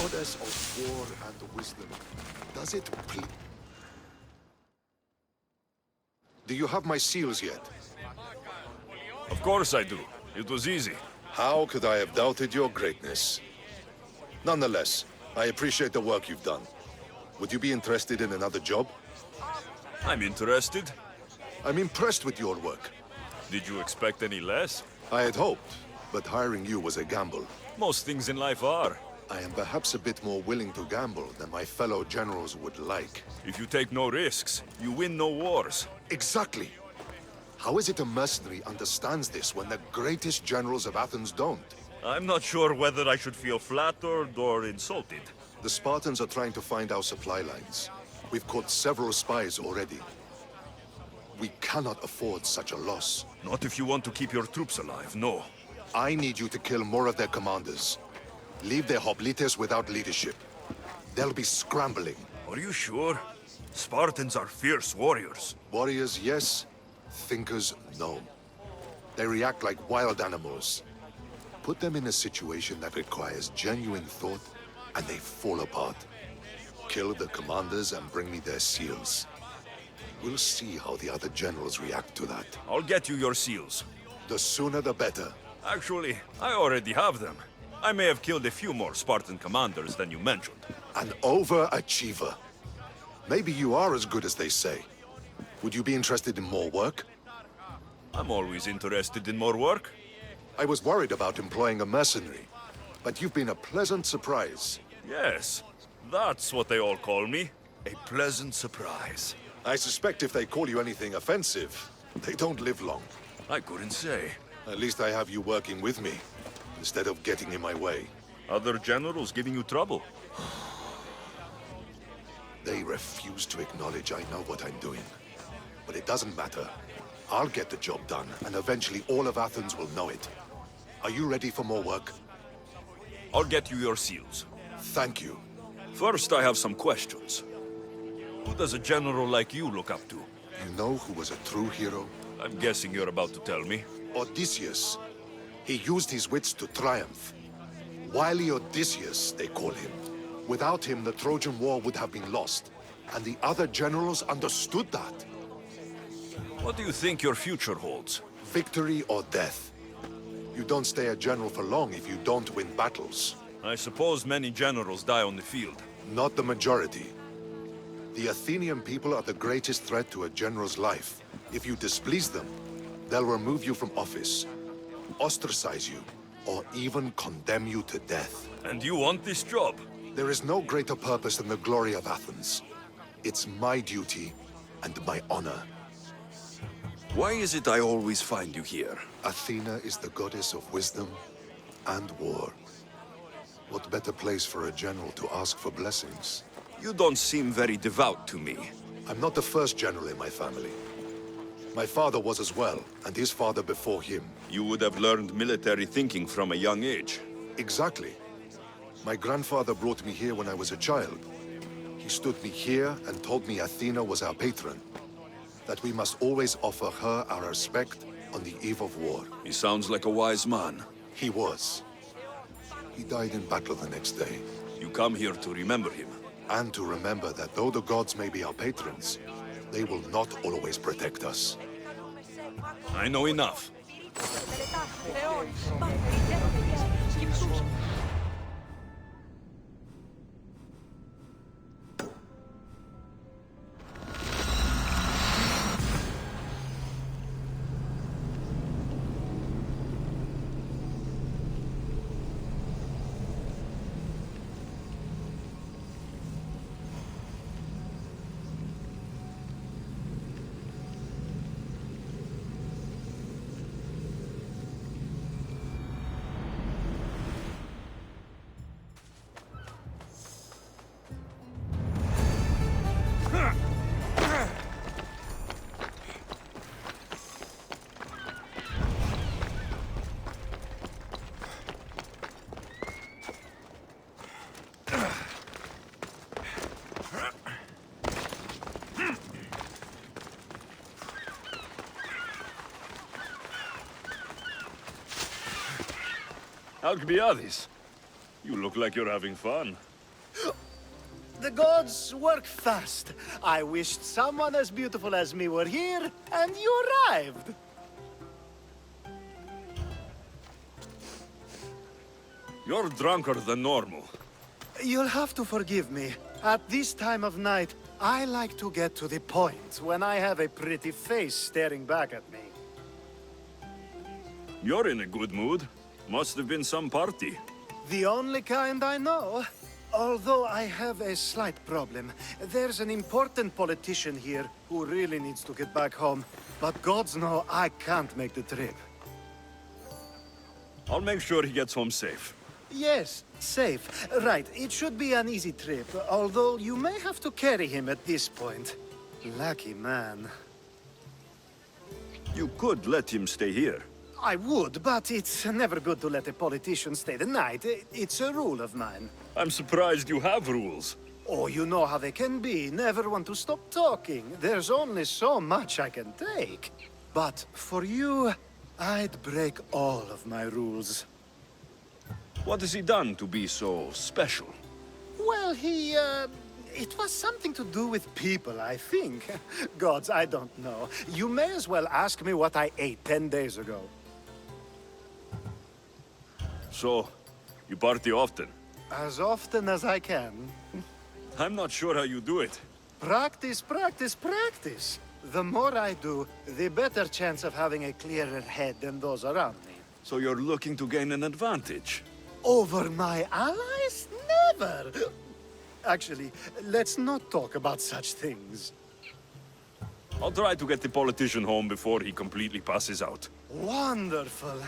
goddess of war and wisdom, does it please? Do you have my seals yet? Of course I do. It was easy. How could I have doubted your greatness? Nonetheless, I appreciate the work you've done. Would you be interested in another job? I'm interested. I'm impressed with your work. Did you expect any less? I had hoped, but hiring you was a gamble. Most things in life are. I am perhaps a bit more willing to gamble than my fellow generals would like. If you take no risks, you win no wars. Exactly. How is it a mercenary understands this when the greatest generals of Athens don't? I'm not sure whether I should feel flattered or insulted. The Spartans are trying to find our supply lines. We've caught several spies already. We cannot afford such a loss. Not if you want to keep your troops alive, no. I need you to kill more of their commanders. Leave their hoplites without leadership. They'll be scrambling. Are you sure? Spartans are fierce warriors. Warriors, yes. Thinkers, no. They react like wild animals. Put them in a situation that requires genuine thought, and they fall apart. Kill the commanders and bring me their seals. We'll see how the other generals react to that. I'll get you your seals. The sooner the better. Actually, I already have them. I may have killed a few more Spartan commanders than you mentioned. An overachiever. Maybe you are as good as they say. Would you be interested in more work? I'm always interested in more work. I was worried about employing a mercenary, but you've been a pleasant surprise. Yes, that's what they all call me. A pleasant surprise. I suspect if they call you anything offensive, they don't live long. I couldn't say. At least I have you working with me, instead of getting in my way. Other generals giving you trouble? They refuse to acknowledge I know what I'm doing. But it doesn't matter. I'll get the job done, and eventually all of Athens will know it. Are you ready for more work? I'll get you your seals. Thank you. First, I have some questions. Who does a general like you look up to? You know who was a true hero? I'm guessing you're about to tell me. Odysseus. He used his wits to triumph. Wily Odysseus, they call him. Without him, the Trojan War would have been lost. And the other generals understood that. What do you think your future holds? Victory or death. You don't stay a general for long if you don't win battles. I suppose many generals die on the field. Not the majority. The Athenian people are the greatest threat to a general's life. If you displease them, they'll remove you from office, ostracize you, or even condemn you to death. And you want this job? There is no greater purpose than the glory of Athens. It's my duty and my honor. Why is it I always find you here? Athena is the goddess of wisdom and war. What better place for a general to ask for blessings? You don't seem very devout to me. I'm not the first general in my family. My father was as well, and his father before him. You would have learned military thinking from a young age. Exactly. My grandfather brought me here when I was a child. He stood me here and told me Athena was our patron, that we must always offer her our respect on the eve of war. He sounds like a wise man. He was. He died in battle the next day. You come here to remember him. And to remember that though the gods may be our patrons, they will not always protect us. I know enough. Alkibiades, you look like you're having fun. The gods work fast. I wished someone as beautiful as me were here, and you arrived. You're drunker than normal. You'll have to forgive me. At this time of night, I like to get to the point when I have a pretty face staring back at me. You're in a good mood. Must have been some party. The only kind I know. Although I have a slight problem. There's an important politician here who really needs to get back home. But gods know I can't make the trip. I'll make sure he gets home safe. Yes, safe. Right, it should be an easy trip, although you may have to carry him at this point. Lucky man. You could let him stay here. I would, but it's never good to let a politician stay the night. It's a rule of mine. I'm surprised you have rules. Oh, you know how they can be. Never want to stop talking. There's only so much I can take. But for you, I'd break all of my rules. What has he done to be so special? Well, it was something to do with people, I think. Gods, I don't know. You may as well ask me what I ate 10 days ago. So, you party often? As often as I can. I'm not sure how you do it. Practice, practice, practice. The more I do, the better chance of having a clearer head than those around me. So you're looking to gain an advantage? Over my allies? Never! Actually, let's not talk about such things. I'll try to get the politician home before he completely passes out. Wonderful.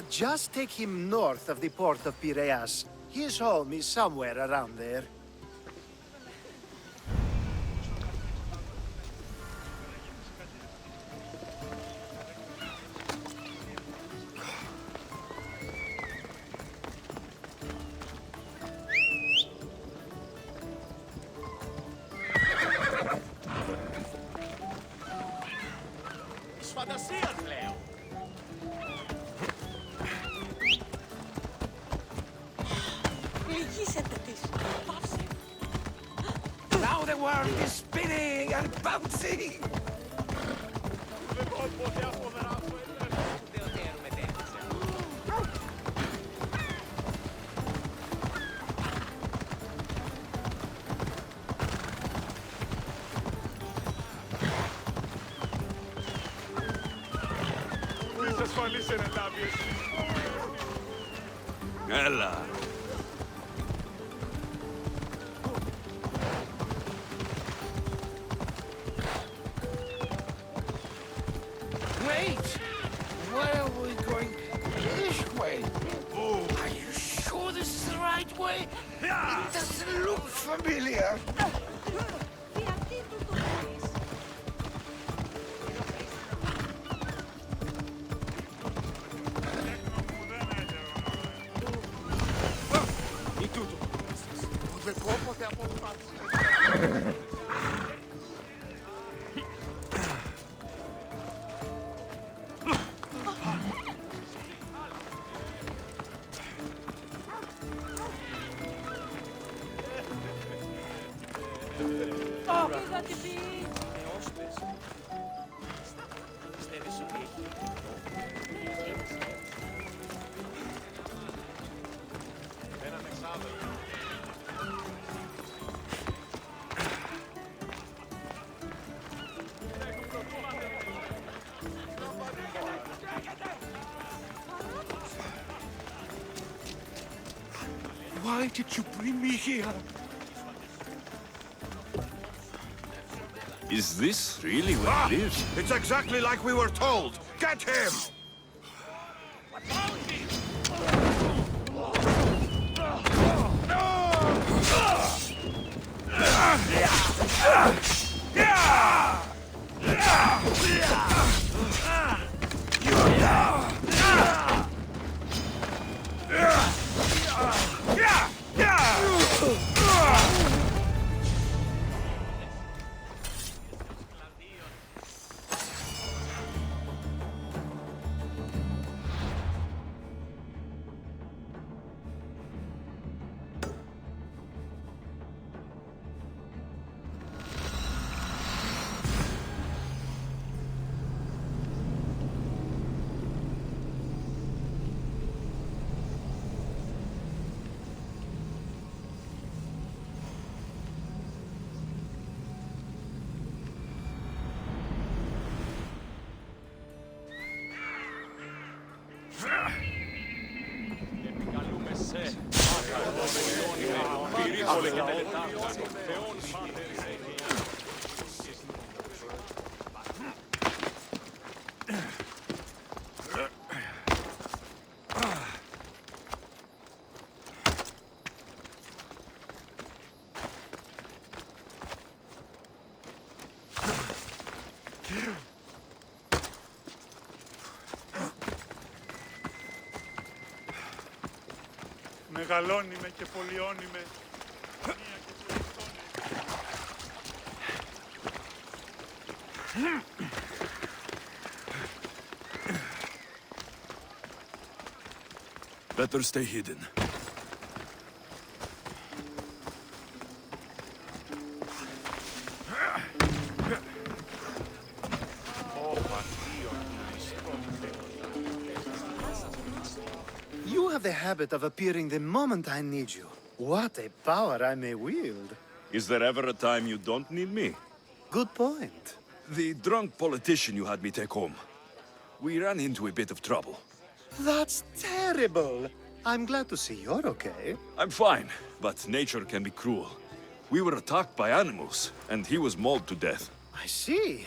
Just take him north of the port of Piraeus. His home is somewhere around there. Now the world is spinning and bouncing! Ella. Wait! Where are we going? This way? Oh. Are you sure this is the right way? It doesn't look familiar. Why did you bring me here? Is this really where he lives? It's exactly like we were told! Get him! Μεγαλώνει με και πολιώνει με. Better stay hidden. You have the habit of appearing the moment I need you. What a power I may wield. Is there ever a time you don't need me? Good point. The drunk politician you had me take home. We ran into a bit of trouble. That's terrible. I'm glad to see you're okay. I'm fine, but nature can be cruel. We were attacked by animals, and he was mauled to death. I see.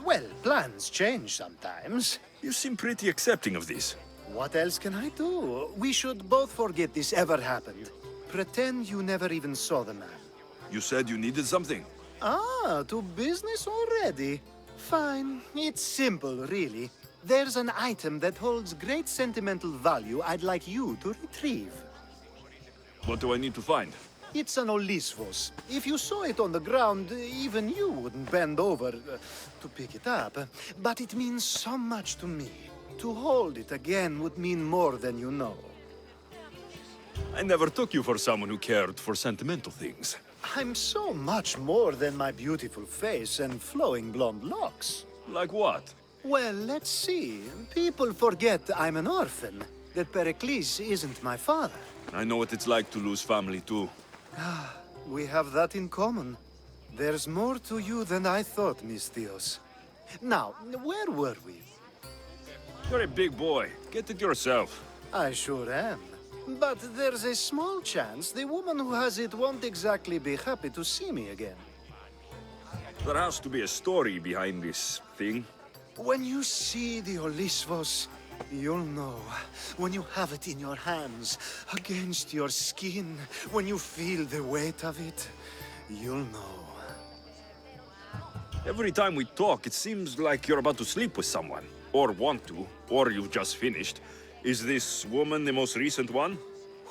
Well, plans change sometimes. You seem pretty accepting of this. What else can I do? We should both forget this ever happened. Pretend you never even saw the man. You said you needed something. Ah, to business already? Fine. It's simple, really. There's an item that holds great sentimental value I'd like you to retrieve. What do I need to find? It's an Olisvos. If you saw it on the ground, even you wouldn't bend over to pick it up. But it means so much to me. To hold it again would mean more than you know. I never took you for someone who cared for sentimental things. I'm so much more than my beautiful face and flowing blonde locks. Like what? Well, let's see. People forget I'm an orphan, that Pericles isn't my father. I know what it's like to lose family too. We have that in common. There's more to you than I thought, Mistios. Now, where were we? You're a big boy. Get it yourself. I sure am. But there's a small chance the woman who has it won't exactly be happy to see me again. There has to be a story behind this thing. When you see the Olisvos, you'll know. When you have it in your hands, against your skin, when you feel the weight of it, you'll know. Every time we talk, it seems like you're about to sleep with someone. Or want to, or you've just finished. Is this woman the most recent one?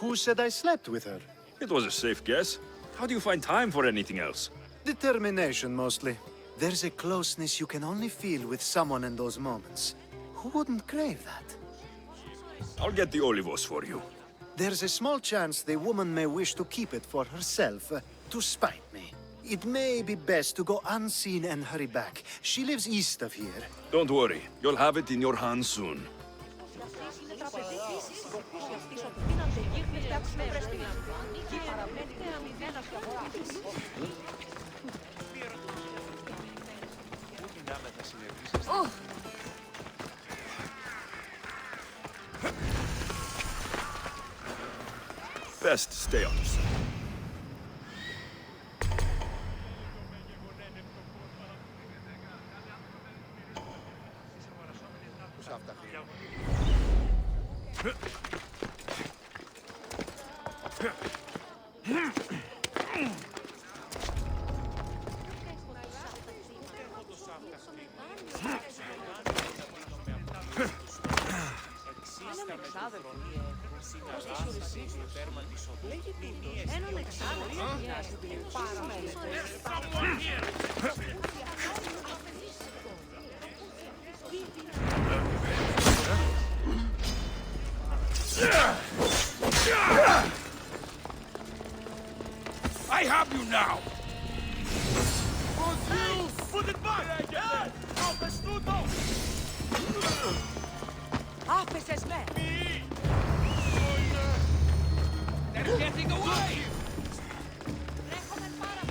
Who said I slept with her? It was a safe guess. How do you find time for anything else? Determination, mostly. There's a closeness you can only feel with someone in those moments. Who wouldn't crave that? I'll get the olivos for you. There's a small chance the woman may wish to keep it for herself, to spite me. It may be best to go unseen and hurry back. She lives east of here. Don't worry, you'll have it in your hands soon. Best stay on your side. I have you now! Put it back! Άφησες με! They're getting away! Τρέχομαι πάρα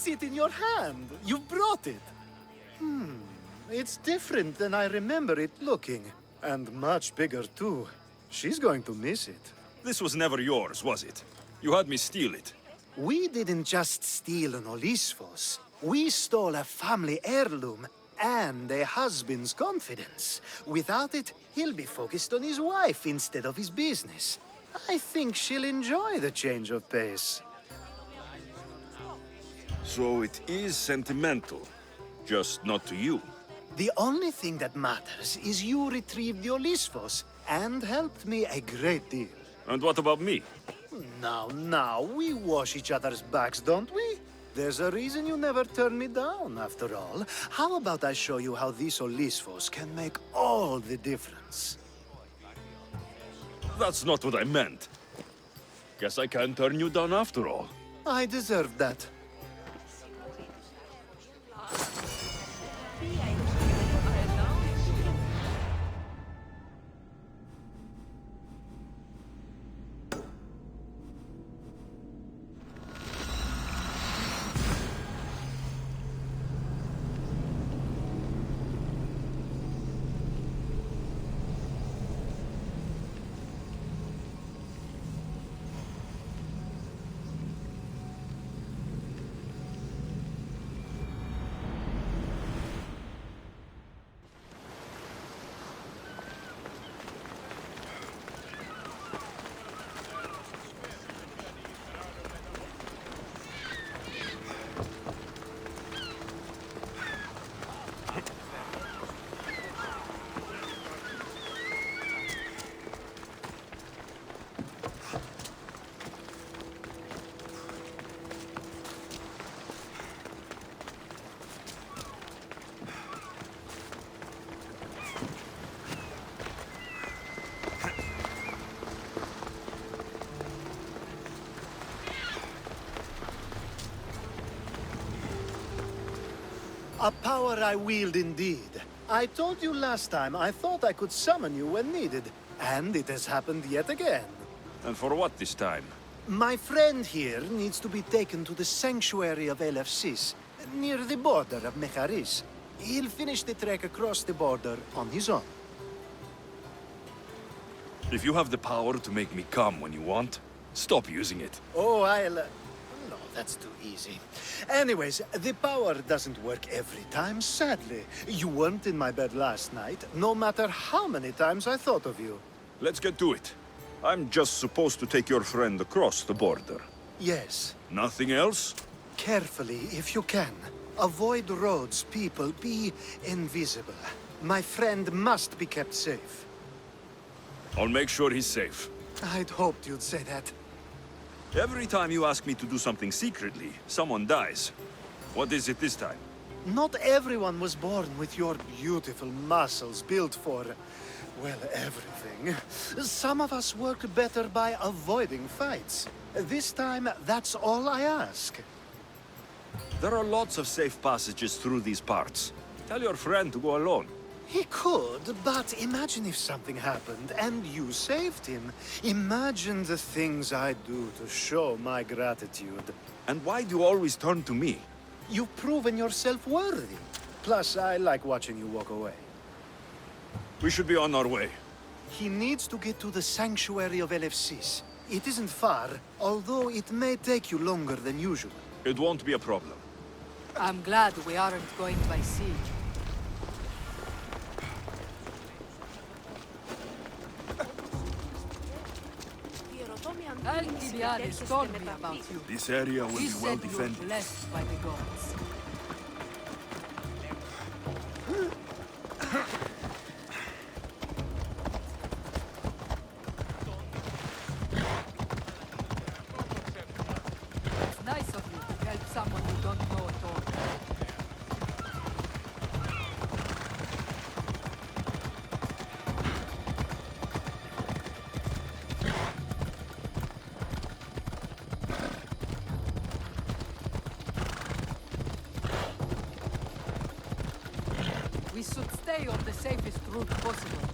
It's it in your hand. You brought it. It's different than I remember it looking. And much bigger, too. She's going to miss it. This was never yours, was it? You had me steal it. We didn't just steal an Olisphos. We stole a family heirloom and a husband's confidence. Without it, he'll be focused on his wife instead of his business. I think she'll enjoy the change of pace. So it is sentimental. Just not to you. The only thing that matters is you retrieved the Olisphos and helped me a great deal. And what about me? Now, we wash each other's backs, don't we? There's a reason you never turn me down, after all. How about I show you how these Olisphos can make all the difference? That's not what I meant. Guess I can't turn you down after all. I deserve that. A power I wield indeed. I told you last time I thought I could summon you when needed, and it has happened yet again. And for what this time? My friend here needs to be taken to the sanctuary of Elefsis, near the border of Mecharis. He'll finish the trek across the border on his own. If you have the power to make me come when you want, stop using it. Oh, No, that's too easy. Anyways, the power doesn't work every time, sadly. You weren't in my bed last night, no matter how many times I thought of you. Let's get to it. I'm just supposed to take your friend across the border. Yes. Nothing else? Carefully, if you can. Avoid roads, people. Be invisible. My friend must be kept safe. I'll make sure he's safe. I'd hoped you'd say that. Every time you ask me to do something secretly, someone dies. What is it this time? Not everyone was born with your beautiful muscles built for, well, everything. Some of us work better by avoiding fights. This time, that's all I ask. There are lots of safe passages through these parts. Tell your friend to go alone. He could, but imagine if something happened and you saved him. Imagine the things I'd do to show my gratitude. And why do you always turn to me? You've proven yourself worthy. Plus, I like watching you walk away. We should be on our way. He needs to get to the sanctuary of Elefsis. It isn't far, although it may take you longer than usual. It won't be a problem. I'm glad we aren't going by siege. Alkibiades told me about you. This area will He be well said you were defended. blessed by the gods. It's nice of you to help someone you don't know at all. We should stay on the safest route possible.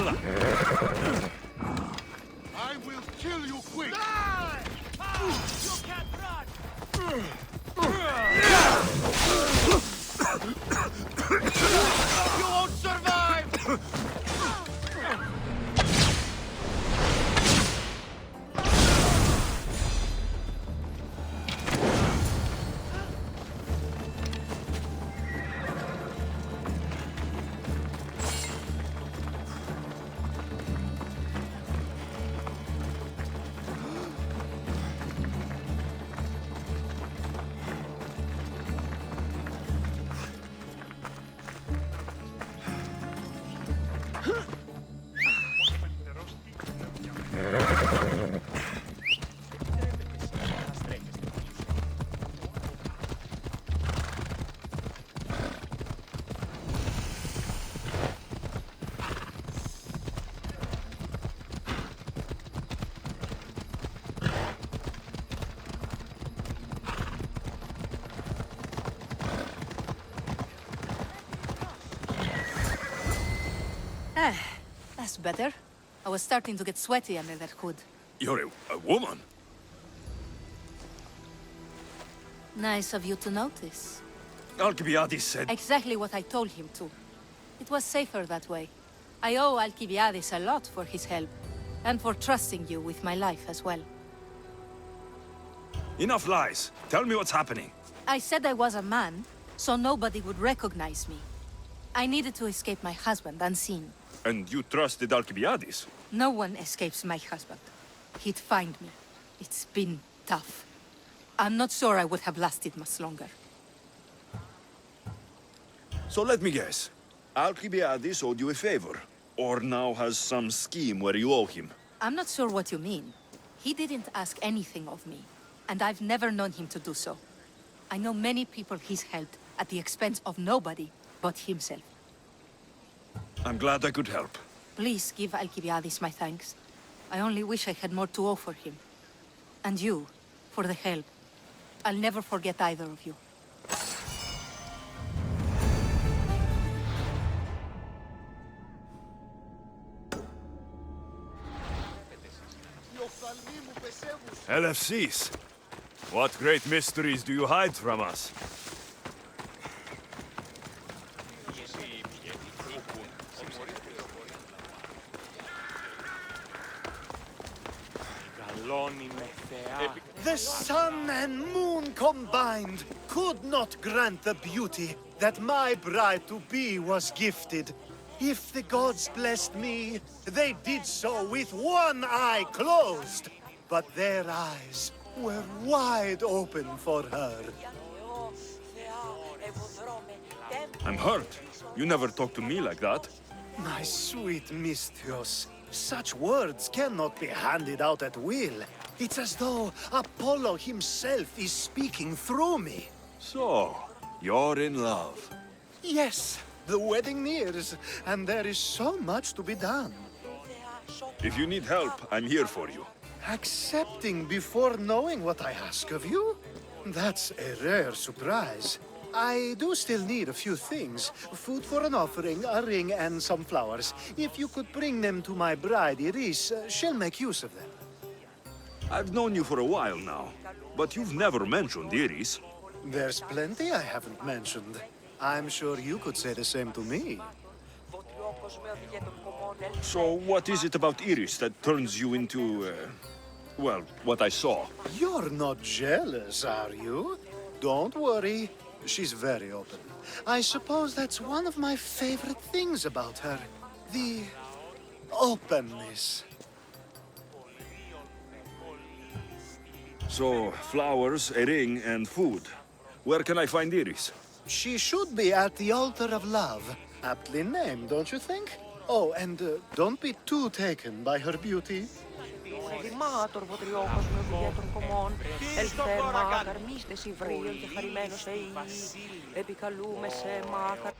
Έλα! I will kill you quick! You can't run! You won't survive! That's better. I was starting to get sweaty under that hood. You're a woman? Nice of you to notice. Alkibiades said... Exactly what I told him to. It was safer that way. I owe Alkibiades a lot for his help, and for trusting you with my life as well. Enough lies. Tell me what's happening. I said I was a man, so nobody would recognize me. I needed to escape my husband unseen. And you trusted Alkibiades? No one escapes my husband. He'd find me. It's been tough. I'm not sure I would have lasted much longer. So let me guess. Alkibiades owed you a favor, or now has some scheme where you owe him. I'm not sure what you mean. He didn't ask anything of me, and I've never known him to do so. I know many people he's helped at the expense of nobody but himself. I'm glad I could help. Please give Alkibiades my thanks. I only wish I had more to offer him. And you, for the help. I'll never forget either of you. LFCs. What great mysteries do you hide from us? The sun and moon combined could not grant the beauty that my bride-to-be was gifted. If the gods blessed me, they did so with one eye closed. But their eyes were wide open for her. I'm hurt. You never talk to me like that. My sweet Misthios, such words cannot be handed out at will. It's as though Apollo himself is speaking through me. So, you're in love. Yes, the wedding nears, and there is so much to be done. If you need help, I'm here for you. Accepting before knowing what I ask of you? That's a rare surprise. I do still need a few things. Food for an offering, a ring, and some flowers. If you could bring them to my bride, Iris, she'll make use of them. I've known you for a while now, but you've never mentioned Iris. There's plenty I haven't mentioned. I'm sure you could say the same to me. So what is it about Iris that turns you into, well, what I saw? You're not jealous, are you? Don't worry. She's very open. I suppose that's one of my favorite things about her. The openness. So, flowers, a ring, and food. Where can I find Iris? She should be at the altar of love. Aptly named, don't you think? Oh, and don't be too taken by her beauty. Δημάτορ βοτριόχος με ευλογέτων κομμών, ελθέ μάχαρ μίστες υβρίων και χαρημένος εή, επικαλούμε σε μάχαρ.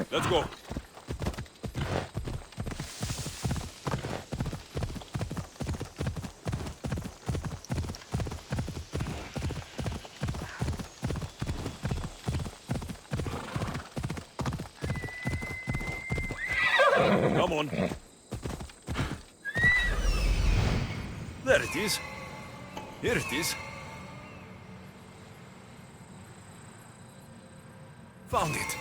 Let's go. Come on. There it is. Here it is. Found it.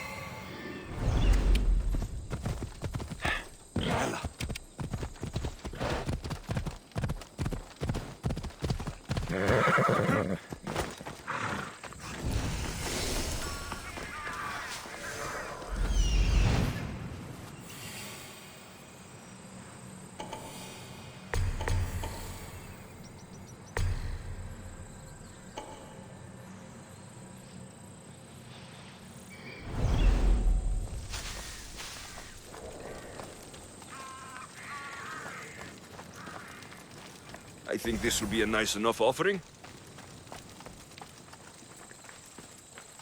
Ella. I think this will be a nice enough offering.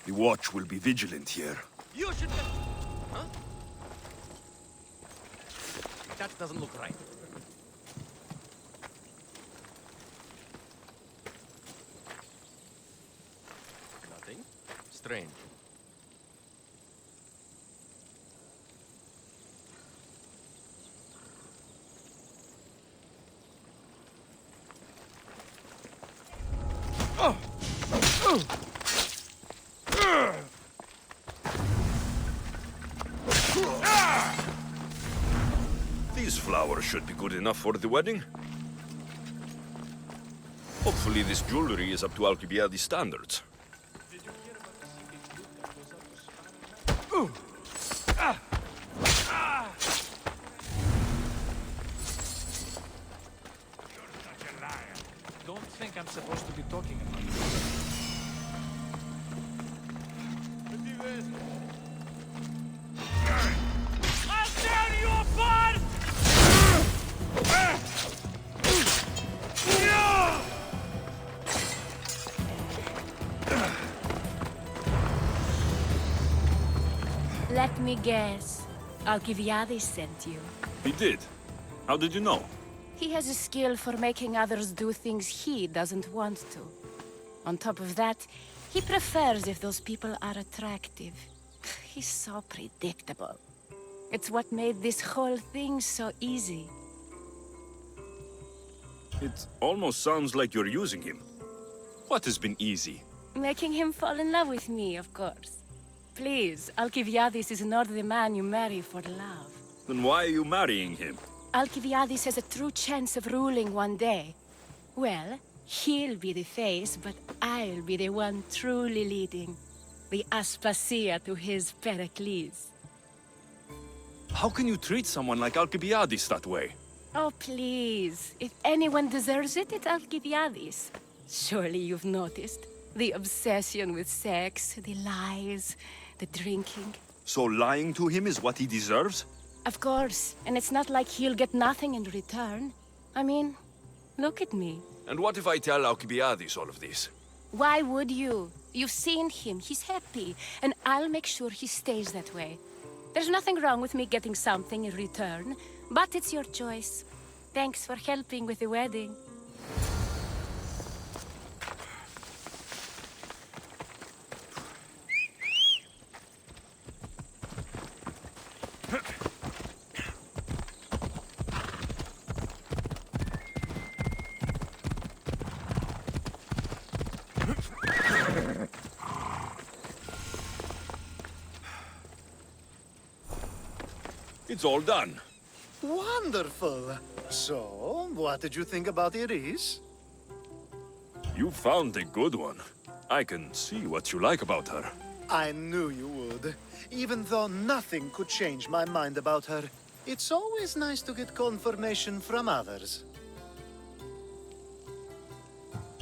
The watch will be vigilant here. You should... Huh? That doesn't look right. Nothing strange. These flowers should be good enough for the wedding. Hopefully this jewelry is up to Alkibiades standards. Don't think I'm supposed to be talking about it. I'll tear you apart! Let me guess. Alkibiades sent you. He did. How did you know? He has a skill for making others do things he doesn't want to. On top of that, he prefers if those people are attractive. He's so predictable. It's what made this whole thing so easy. It almost sounds like you're using him. What has been easy? Making him fall in love with me, of course. Please, Alkibiades is not the man you marry for love. Then why are you marrying him? Alkibiades has a true chance of ruling one day. Well, he'll be the face, but I'll be the one truly leading. The Aspasia to his Pericles. How can you treat someone like Alkibiades that way? Oh, please. If anyone deserves it, it's Alkibiades. Surely you've noticed. The obsession with sex, the lies, the drinking. So lying to him is what he deserves? Of course. And it's not like he'll get nothing in return. I mean, look at me. And what if I tell Alkibiades all of this? Why would you? You've seen him. He's happy. And I'll make sure he stays that way. There's nothing wrong with me getting something in return, but it's your choice. Thanks for helping with the wedding. It's all done. Wonderful. So, what did you think about Iris? You found a good one. I can see what you like about her. I knew you would. Even though nothing could change my mind about her, it's always nice to get confirmation from others.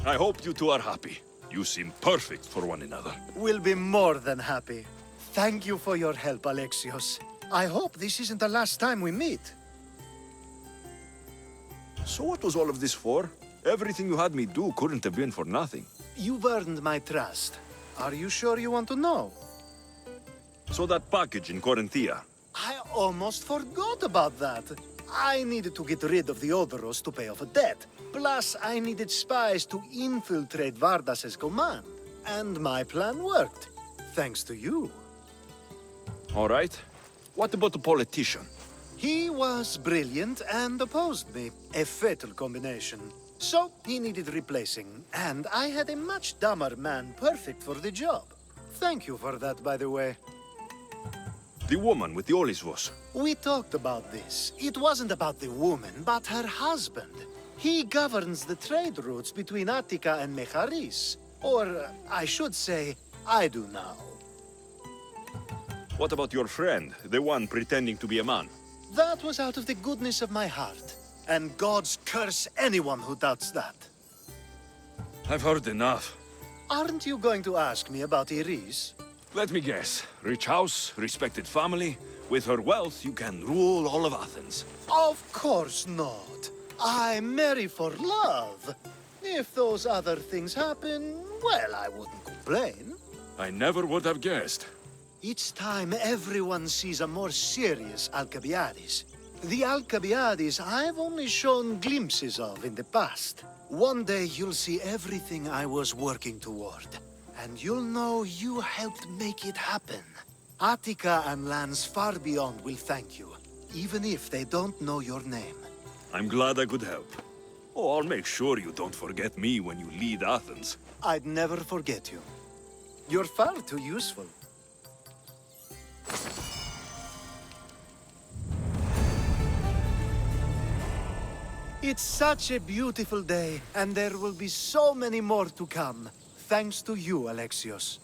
I hope you two are happy. You seem perfect for one another. We'll be more than happy. Thank you for your help, Alexios. I hope this isn't the last time we meet. So what was all of this for? Everything you had me do couldn't have been for nothing. You've earned my trust. Are you sure you want to know? So that package in Corinthia. I almost forgot about that. I needed to get rid of the Odoros to pay off a debt. Plus, I needed spies to infiltrate Vardas's command. And my plan worked. Thanks to you. All right. What about the politician? He was brilliant and opposed me. A fatal combination. So, he needed replacing. And I had a much dumber man perfect for the job. Thank you for that, by the way. The woman with the Olisvos. We talked about this. It wasn't about the woman, but her husband. He governs the trade routes between Attica and Mecharis. Or, I should say, I do now. What about your friend, the one pretending to be a man? That was out of the goodness of my heart. And gods curse anyone who doubts that. I've heard enough. Aren't you going to ask me about Iris? Let me guess. Rich house, respected family. With her wealth, you can rule all of Athens. Of course not. I marry for love. If those other things happen, well, I wouldn't complain. I never would have guessed. Each time everyone sees a more serious Alkibiades. The Alkibiades I've only shown glimpses of in the past. One day you'll see everything I was working toward. And you'll know you helped make it happen. Attica and lands far beyond will thank you, even if they don't know your name. I'm glad I could help. Oh, I'll make sure you don't forget me when you lead Athens. I'd never forget you. You're far too useful. It's such a beautiful day, and there will be so many more to come. Thanks to you, Alexios.